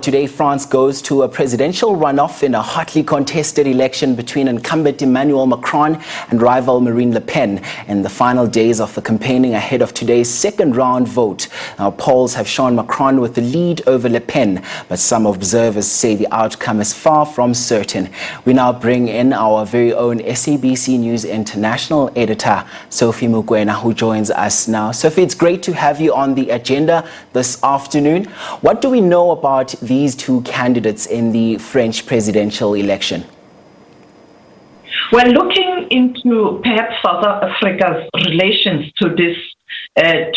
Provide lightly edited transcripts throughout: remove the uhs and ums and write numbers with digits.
today France goes to a presidential runoff in a hotly contested election between incumbent Emmanuel Macron and rival Marine Le Pen in the final days of the campaigning ahead of today's second round vote. Now, polls have shown Macron with the lead over Le Pen, but some observers say the outcome is far from certain. We now bring in our very own SABC News International Editor, Sophie Mokoena, who joins us now. Sophie, it's great to have you on the agenda this afternoon. What do we know about these two candidates in the French presidential election? Well, looking into perhaps South Africa's relations to these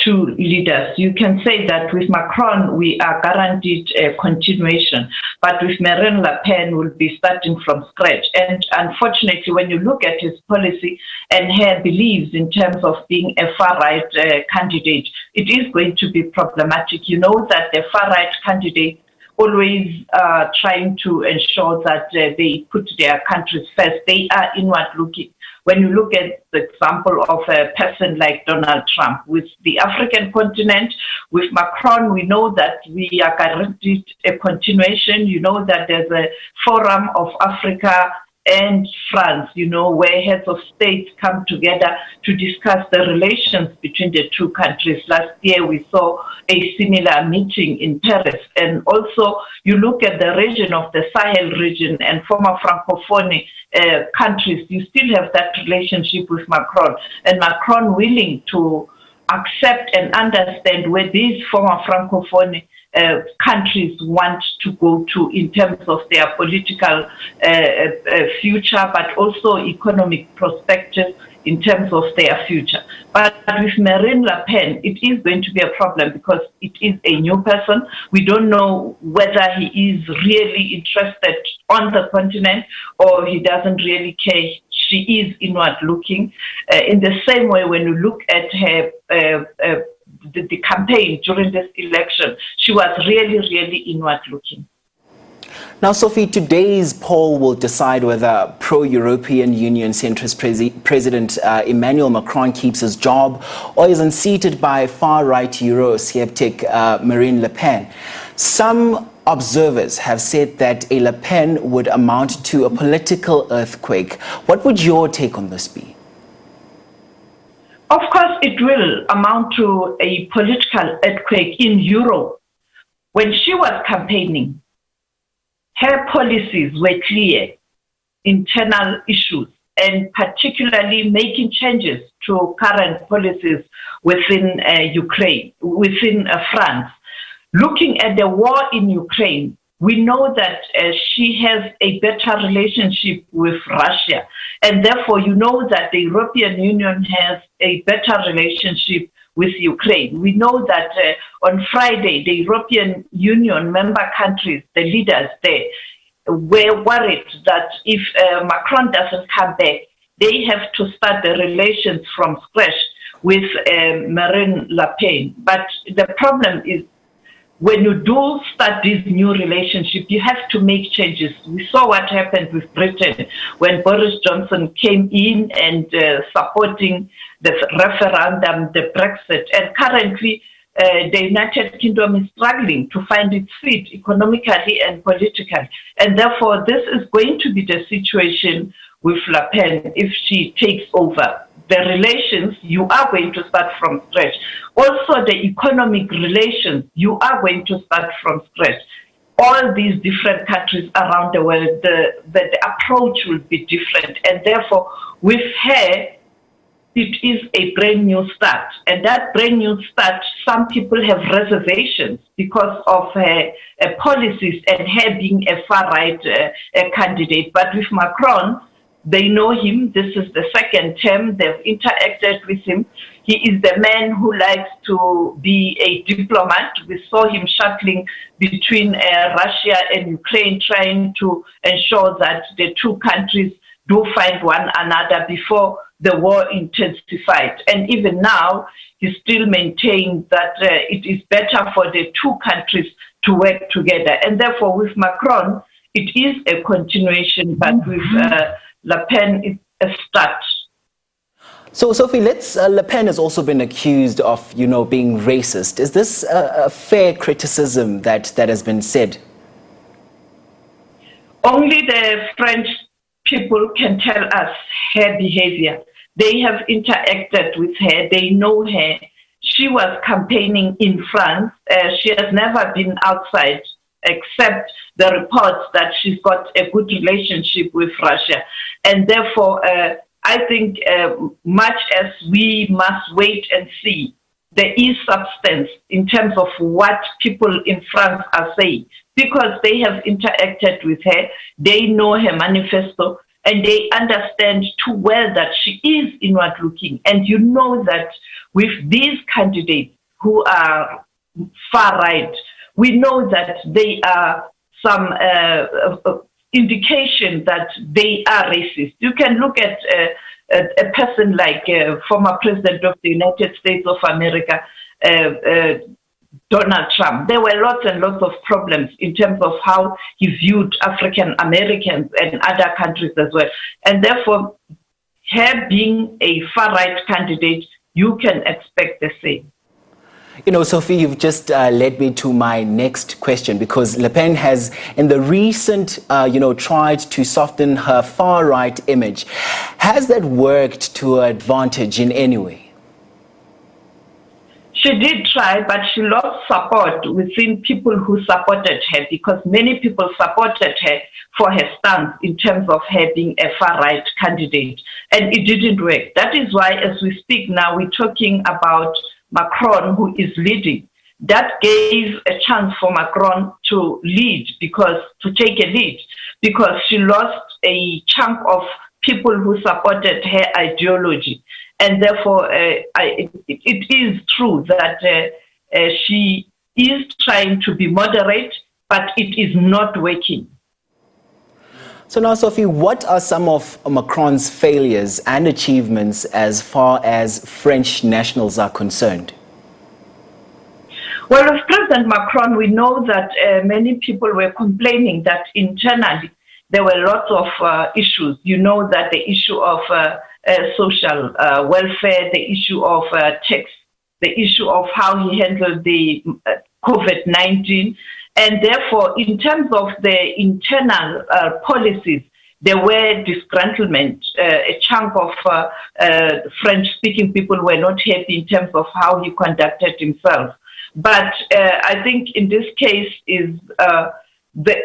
two leaders, you can say that with Macron, we are guaranteed a continuation, but with Marine Le Pen, we'll be starting from scratch. And unfortunately, when you look at his policy and her beliefs in terms of being a far-right candidate, it is going to be problematic. You know that the far-right candidate always trying to ensure that they put their countries first. They are inward-looking. When you look at the example of a person like Donald Trump, with the African continent, with Macron, we know that we are guaranteed a continuation. You know that there's a Forum of Africa and France, you know, where heads of state come together to discuss the relations between the two countries. Last year, we saw a similar meeting in Paris. And also, you look at the region of the Sahel region and former Francophone countries, you still have that relationship with Macron. And Macron willing to accept and understand where these former Francophone countries want to go to in terms of their political future, but also economic perspectives in terms of their future. But with Marine Le Pen, it is going to be a problem because it is a new person. We don't know whether he is really interested on the continent or he doesn't really care. She is inward looking. In the same way, when you look at her the campaign during this election, she was really inward looking. Now, Sophie, today's poll will decide whether pro-European Union centrist President Emmanuel Macron keeps his job or is unseated by far-right Eurosceptic Marine Le Pen. Some observers have said that a Le Pen would amount to a political earthquake. What would your take on this be? Of course, it will amount to a political earthquake in Europe. When she was campaigning, her policies were clear, internal issues, and particularly making changes to current policies within Ukraine, within France. Looking at the war in Ukraine, we know that she has a better relationship with Russia. And therefore, you know that the European Union has a better relationship with Ukraine. We know that on Friday, the European Union member countries, the leaders there, were worried that if Macron doesn't come back, they have to start the relations from scratch with Marine Le Pen. But the problem is, when you do start this new relationship, you have to make changes. We saw what happened with Britain when Boris Johnson came in and supporting the referendum, the Brexit. And currently, the United Kingdom is struggling to find its feet economically and politically. And therefore, this is going to be the situation with Le Pen if she takes over. The relations, you are going to start from scratch. Also, the economic relations, you are going to start from scratch. All these different countries around the world, the approach will be different. And therefore, with her, it is a brand new start. And that brand new start, some people have reservations because of her policies and her being a far-right candidate. But with Macron, they know him. This is the second term. They've interacted with him. He is the man who likes to be a diplomat. We saw him shuttling between Russia and Ukraine, trying to ensure that the two countries do find one another before the war intensified. And even now, he still maintains that it is better for the two countries to work together. And therefore, with Macron, it is a continuation, but with Le Pen, it's a start. So, Sophie, Le Pen has also been accused of, being racist. Is this a fair criticism that has been said? Only the French people can tell us her behavior. They have interacted with her. They know her. She was campaigning in France. She has never been outside, except the reports that she's got a good relationship with Russia. And therefore, I think much as we must wait and see, there is substance in terms of what people in France are saying, because they have interacted with her, they know her manifesto, and they understand too well that she is inward looking. And you know that with these candidates who are far right, we know that they are some indication that they are racist. You can look at a person like former President of the United States of America, Donald Trump. There were lots and lots of problems in terms of how he viewed African Americans and other countries as well. And therefore, her being a far-right candidate, you can expect the same. You know, Sophie, you've just led me to my next question, because Le Pen has, in the recent, tried to soften her far-right image. Has that worked to her advantage in any way? She did try, but she lost support within people who supported her, because many people supported her for her stance in terms of her being a far-right candidate, and it didn't work. That is why, as we speak now, we're talking about Macron, who is leading. That gave a chance for Macron to lead, to take a lead, because she lost a chunk of people who supported her ideology. And therefore, it is true that she is trying to be moderate, but it is not working. So now, Sophie, what are some of Macron's failures and achievements as far as French nationals are concerned? Well, with President Macron, we know that many people were complaining that internally there were lots of issues. You know that the issue of social welfare, the issue of tax, the issue of how he handled the COVID-19. And therefore, in terms of the internal policies, there were disgruntlement. A chunk of French-speaking people were not happy in terms of how he conducted himself. But I think in this case is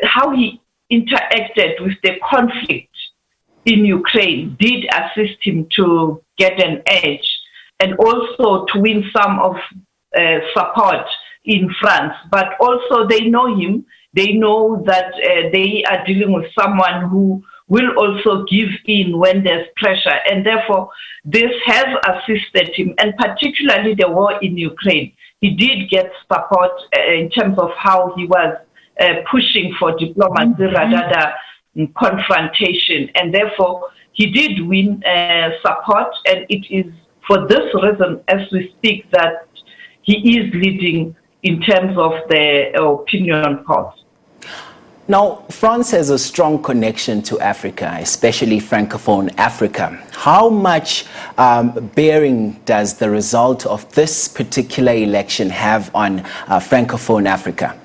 how he interacted with the conflict in Ukraine did assist him to get an edge, and also to win some of support in France. But also they know him. They know that they are dealing with someone who will also give in when there's pressure. And therefore, this has assisted him, and particularly the war in Ukraine. He did get support in terms of how he was pushing for diplomacy rather than confrontation. And therefore, he did win support. And it is for this reason, as we speak, that he is leading in terms of the opinion polls. Now, France has a strong connection to Africa, especially Francophone Africa. How much bearing does the result of this particular election have on Francophone Africa?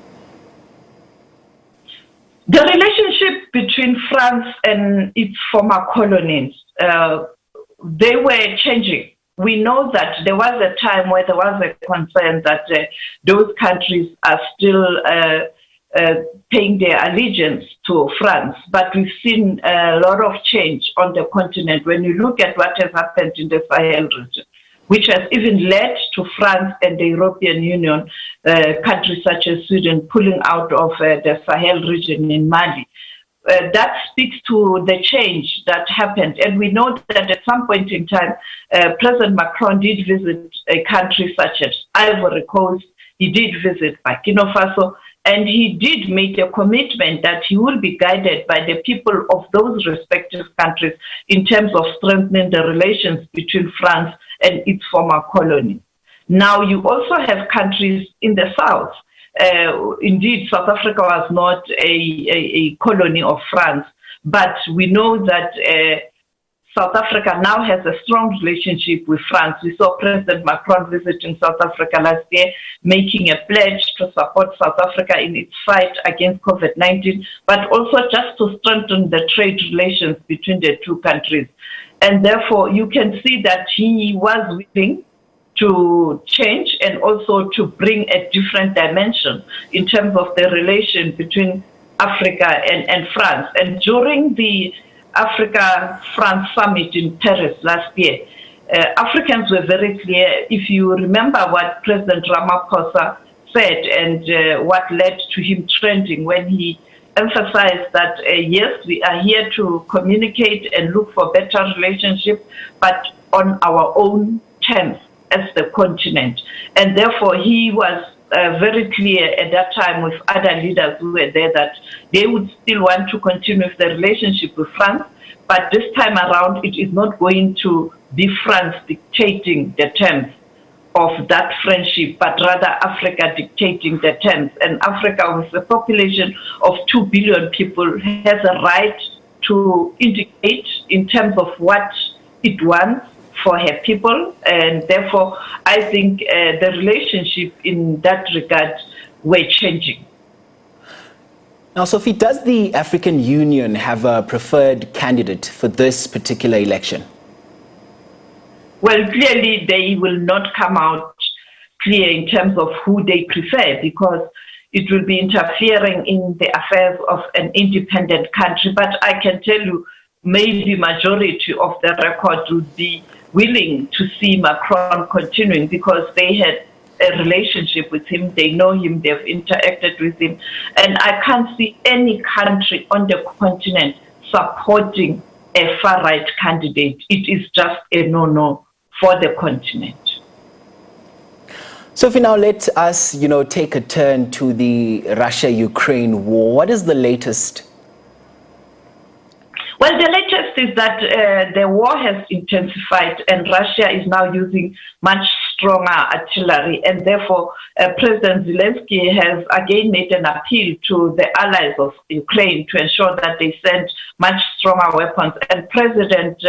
The relationship between France and its former colonies, they were changing. We know that there was a time where there was a concern that those countries are still paying their allegiance to France. But we've seen a lot of change on the continent when you look at what has happened in the Sahel region, which has even led to France and the European Union, countries such as Sweden, pulling out of the Sahel region in Mali. That speaks to the change that happened. And we know that at some point in time, President Macron did visit a country such as Ivory Coast. He did visit Burkina Faso. And he did make a commitment that he will be guided by the people of those respective countries in terms of strengthening the relations between France and its former colonies. Now, you also have countries in the south. Indeed, South Africa was not a colony of France, but we know that South Africa now has a strong relationship with France. We saw President Macron visiting South Africa last year, making a pledge to support South Africa in its fight against COVID-19, but also just to strengthen the trade relations between the two countries. And therefore, you can see that he was willing to change and also to bring a different dimension in terms of the relation between Africa and France. And during the Africa-France summit in Paris last year, Africans were very clear. If you remember what President Ramaphosa said and what led to him trending when he emphasized that, yes, we are here to communicate and look for better relationship, but on our own terms as the continent. And therefore, he was very clear at that time with other leaders who were there that they would still want to continue with the relationship with France, but this time around it is not going to be France dictating the terms of that friendship, but rather Africa dictating the terms. And Africa, with a population of 2 billion people, has a right to indicate in terms of what it wants for her people, and therefore I think the relationship in that regard were changing. Now, Sophie, does the African Union have a preferred candidate for this particular election? Well, clearly they will not come out clear in terms of who they prefer, because it will be interfering in the affairs of an independent country. But I can tell you, maybe majority of the record would be willing to see Macron continuing, because they had a relationship with him, they know him, they've interacted with him, and I can't see any country on the continent supporting a far-right candidate. It is just a no-no for the continent. Sophie, now let us, take a turn to the Russia-Ukraine war. What is the latest? Well, the latest is that the war has intensified and Russia is now using much stronger artillery, and therefore President Zelensky has again made an appeal to the allies of Ukraine to ensure that they send much stronger weapons. And President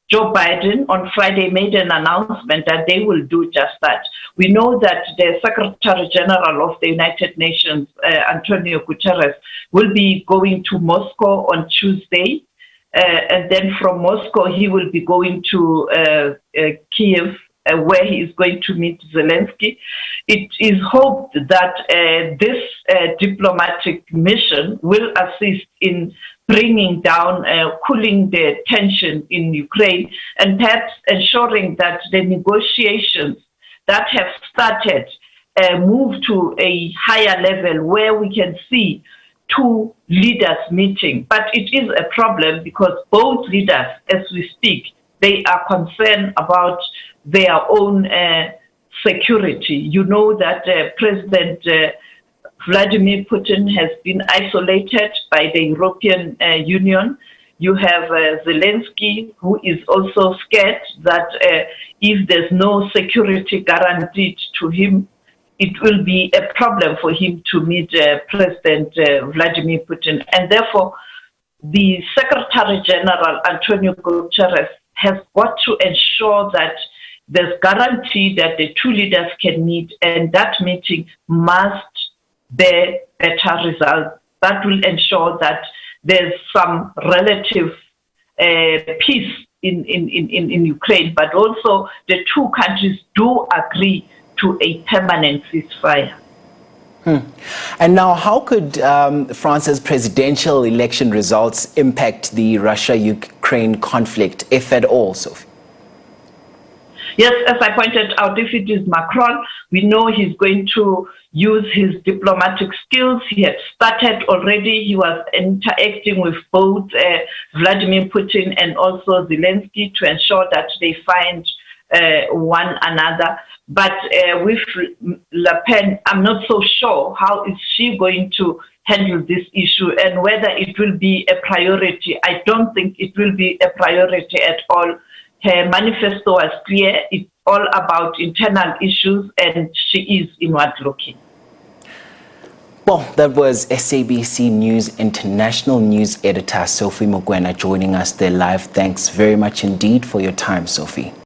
Joe Biden on Friday made an announcement that they will do just that. We know that the Secretary General of the United Nations, Antonio Guterres, will be going to Moscow on Tuesday. And then from Moscow, he will be going to Kiev, where he is going to meet Zelensky. It is hoped that this diplomatic mission will assist in bringing down, cooling the tension in Ukraine, and perhaps ensuring that the negotiations that have started move to a higher level where we can see two leaders meeting. But it is a problem because both leaders, as we speak, they are concerned about their own security. You know that President Vladimir Putin has been isolated by the European Union. You have Zelensky, who is also scared that if there's no security guaranteed to him, it will be a problem for him to meet President Vladimir Putin. And therefore, the Secretary General, Antonio Guterres, has got to ensure that there's guarantee that the two leaders can meet, and that meeting must bear better results. That will ensure that there's some relative peace in Ukraine, but also the two countries do agree to a permanent ceasefire. And now, how could France's presidential election results impact the Russia-Ukraine conflict, if at all, Sophie? Yes, as I pointed out, if it is Macron, we know he's going to use his diplomatic skills. He had started already. He was interacting with both Vladimir Putin and also Zelensky to ensure that they find one another. But with Le Pen, I'm not so sure how is she going to handle this issue and whether it will be a priority. I don't think it will be a priority at all. Her manifesto was clear. It's all about internal issues, and she is inward looking. Well, that was SABC News International News Editor Sophie Mokoena joining us there live. Thanks very much indeed for your time, Sophie.